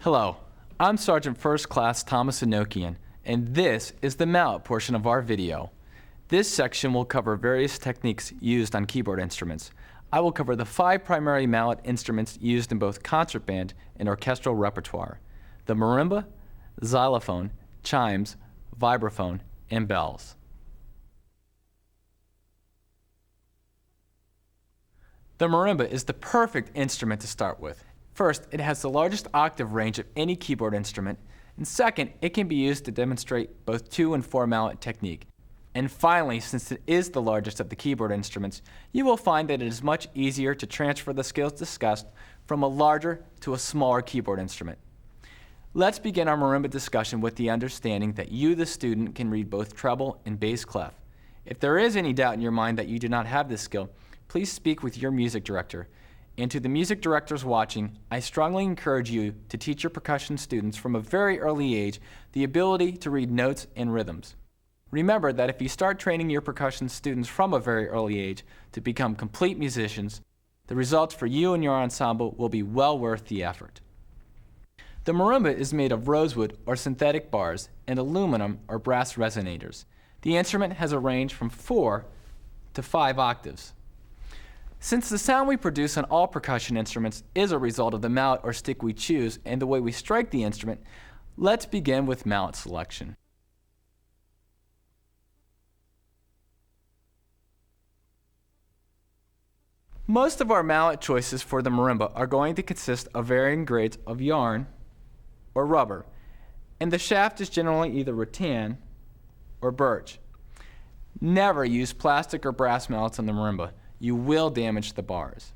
Hello, I'm Sergeant First Class Thomas Enochian, and this is the mallet portion of our video. This section will cover various techniques used on keyboard instruments. I will cover the 5 primary mallet instruments used in both concert band and orchestral repertoire: the marimba, xylophone, chimes, vibraphone, and bells. The marimba is the perfect instrument to start with. First, it has the largest octave range of any keyboard instrument, and second, it can be used to demonstrate both 2 and 4 mallet technique. And finally, since it is the largest of the keyboard instruments, you will find that it is much easier to transfer the skills discussed from a larger to a smaller keyboard instrument. Let's begin our marimba discussion with the understanding that you, the student, can read both treble and bass clef. If there is any doubt in your mind that you do not have this skill, please speak with your music director. And to the music directors watching, I strongly encourage you to teach your percussion students from a very early age the ability to read notes and rhythms. Remember that if you start training your percussion students from a very early age to become complete musicians, the results for you and your ensemble will be well worth the effort. The marimba is made of rosewood or synthetic bars and aluminum or brass resonators. The instrument has a range from 4 to 5 octaves. Since the sound we produce on all percussion instruments is a result of the mallet or stick we choose and the way we strike the instrument, let's begin with mallet selection. Most of our mallet choices for the marimba are going to consist of varying grades of yarn or rubber, and the shaft is generally either rattan or birch. Never use plastic or brass mallets on the marimba. You will damage the bars.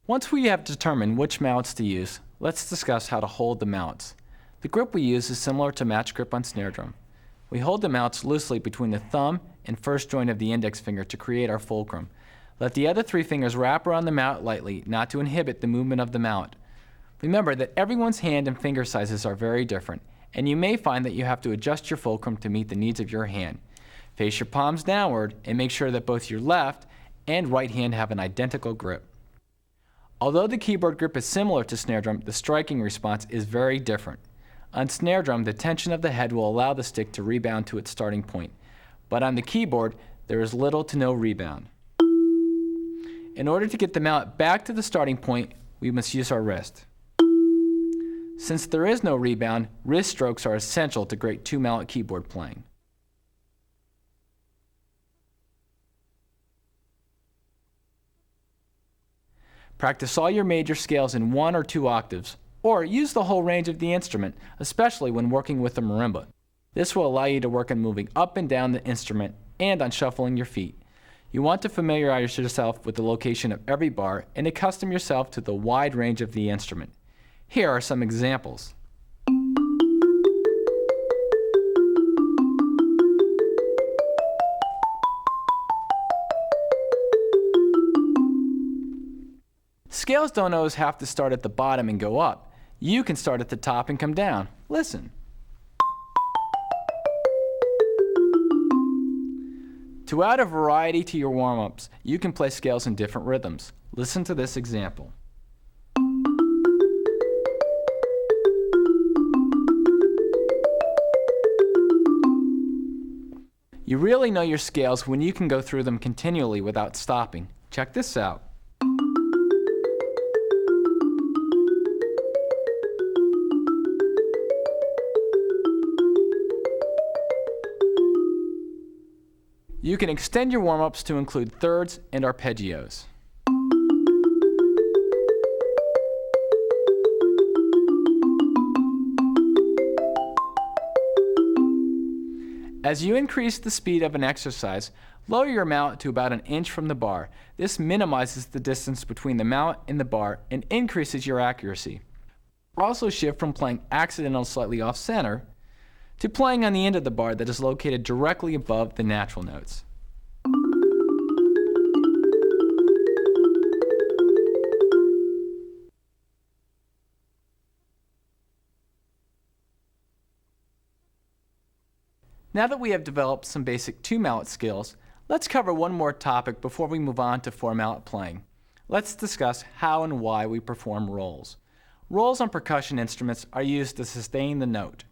Once we have determined which mallets to use, let's discuss how to hold the mallets. The grip we use is similar to match grip on snare drum. We hold the mallets loosely between the thumb and first joint of the index finger to create our fulcrum. Let the other 3 fingers wrap around the mallet lightly, not to inhibit the movement of the mallet. Remember that everyone's hand and finger sizes are very different, and you may find that you have to adjust your fulcrum to meet the needs of your hand. Face your palms downward and make sure that both your left and right hand have an identical grip. Although the keyboard grip is similar to snare drum, the striking response is very different. On snare drum, the tension of the head will allow the stick to rebound to its starting point, but on the keyboard, there is little to no rebound. In order to get the mallet back to the starting point, we must use our wrist. Since there is no rebound, wrist strokes are essential to great 2-mallet keyboard playing. Practice all your major scales in 1 or 2 octaves, or use the whole range of the instrument, especially when working with the marimba. This will allow you to work on moving up and down the instrument and on shuffling your feet. You want to familiarize yourself with the location of every bar and accustom yourself to the wide range of the instrument. Here are some examples. Scales don't always have to start at the bottom and go up. You can start at the top and come down. Listen. To add a variety to your warm-ups, you can play scales in different rhythms. Listen to this example. You really know your scales when you can go through them continually without stopping. Check this out. You can extend your warm-ups to include thirds and arpeggios. As you increase the speed of an exercise, lower your mallet to about 1 inch from the bar. This minimizes the distance between the mallet and the bar and increases your accuracy. Also shift from playing accidental slightly off center to playing on the end of the bar that is located directly above the natural notes. Now that we have developed some basic 2-mallet skills, Let's cover one more topic before we move on to four-mallet playing. Let's discuss how and why we perform rolls. Rolls on percussion instruments are used to sustain the note.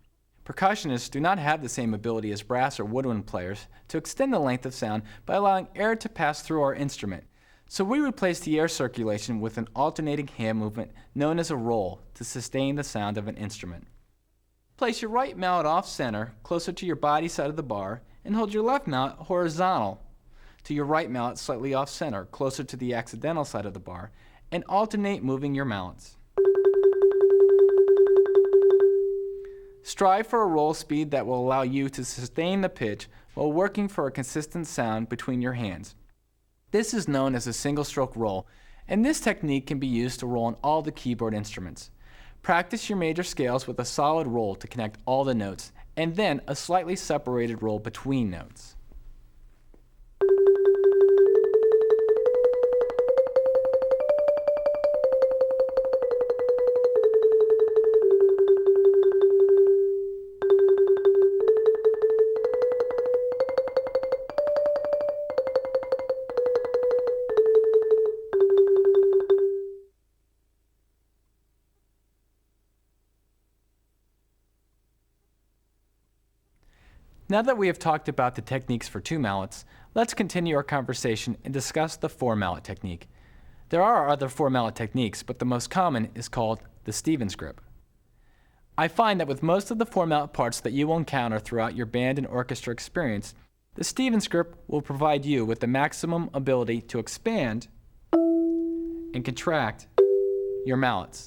Percussionists do not have the same ability as brass or woodwind players to extend the length of sound by allowing air to pass through our instrument. So we replace the air circulation with an alternating hand movement known as a roll to sustain the sound of an instrument. Place your right mallet off center, closer to your body side of the bar, and hold your left mallet horizontal to your right mallet slightly off center, closer to the accidental side of the bar, and alternate moving your mallets. Strive for a roll speed that will allow you to sustain the pitch while working for a consistent sound between your hands. This is known as a single-stroke roll, and this technique can be used to roll on all the keyboard instruments. Practice your major scales with a solid roll to connect all the notes, and then a slightly separated roll between notes. Now that we have talked about the techniques for two mallets, let's continue our conversation and discuss the four-mallet technique. There are other four-mallet techniques, but the most common is called the Stevens grip. I find that with most of the four-mallet parts that you will encounter throughout your band and orchestra experience, the Stevens grip will provide you with the maximum ability to expand and contract your mallets.